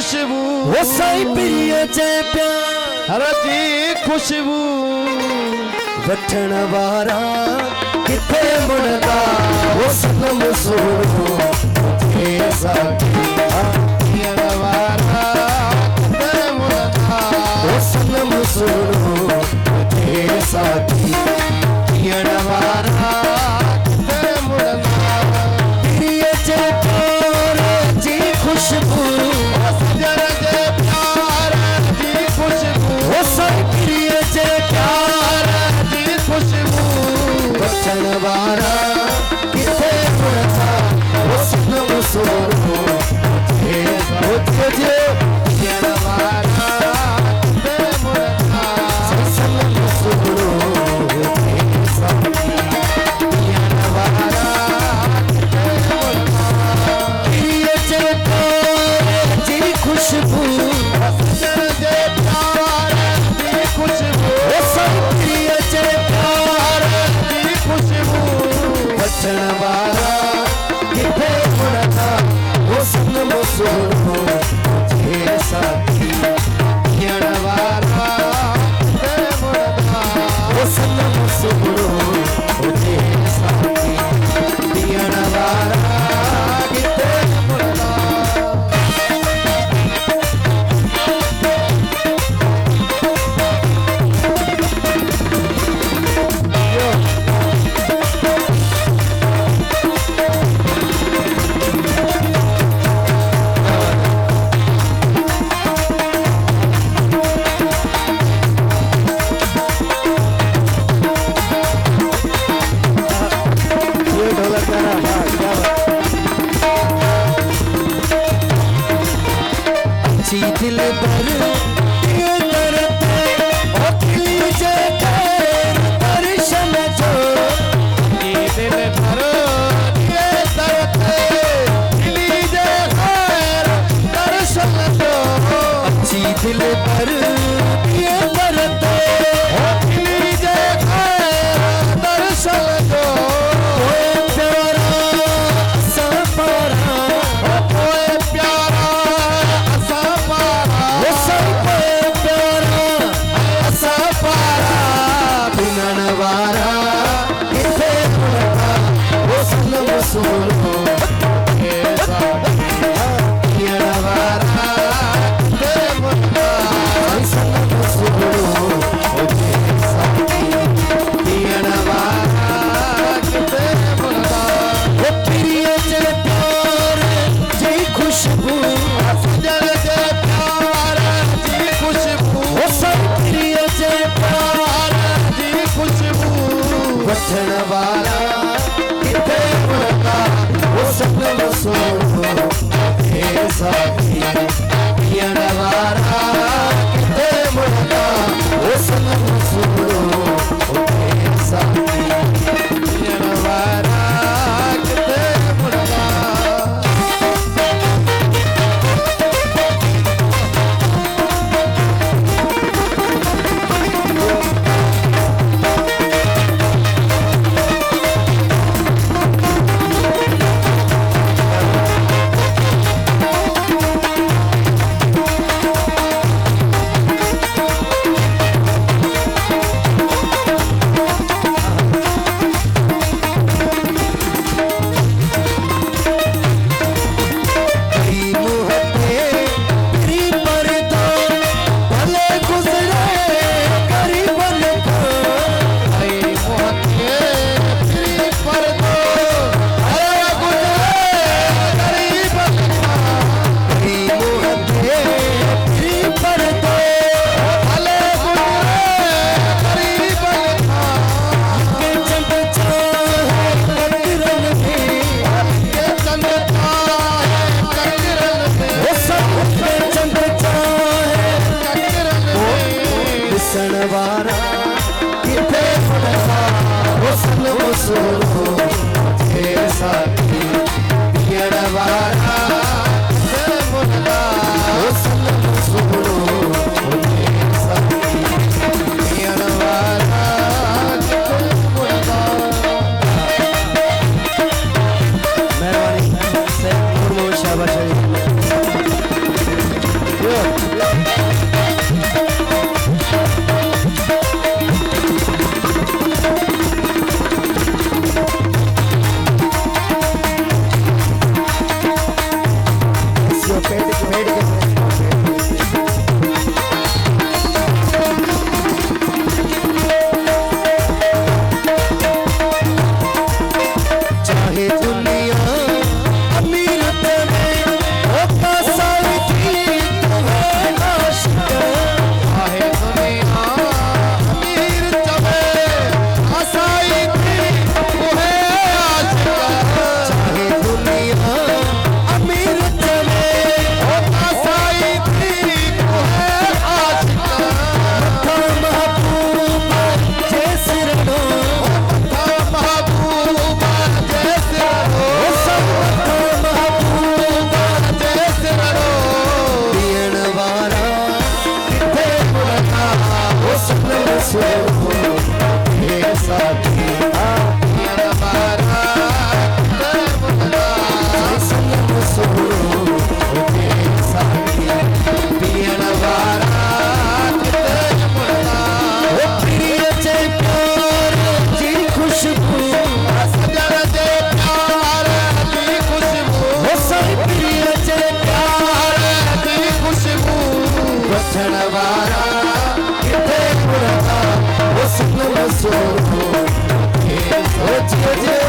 खुशबू वो साईं प्रिय जे प्यार जी खुशबू वठण वारा किथे मुड़दा वो सनम सुनो हे साथी पियण वारा किथे मुड़दा वो सनम सुनो हे साथी पियण वारा किथे मुड़दा प्रिय जे प्यार जी खुशबू सजन जे प्यार जी खुशबू वो साईं प्रिय जे प्यार जी खुशबू वठण वारा किथे मुड़दा वो सनम सुनो हे साथी पियण वारा किथे मुड़दा सनम सुनो हे साथी पियण वारा किथे मुड़दा प्रिय जे प्यार जी खुशबू सजन जे प्यार जी खुशबू वो साईं प्रिय जे प्यार जी खुशबू वचन वारा किथे मुड़दा वो सनम सुनो हे साथी पियण वारा किथे मुड़दा वो सनम सुनो हे साथी पियण वारा किथे मुड़दा ये ढोलक का ना क्या अच्छी दिल भर ये करते ओ खिली जे खैर दर्शन जो दिल भरो ये तरते दिली जे खैर दर्शन दो अच्छी दिल भर ये करते ओ दिली जे खैर दर्शन दो कोई प्यारा सपारा ओ कोई प्यारा असा पारा वो सब सो सोचिए जे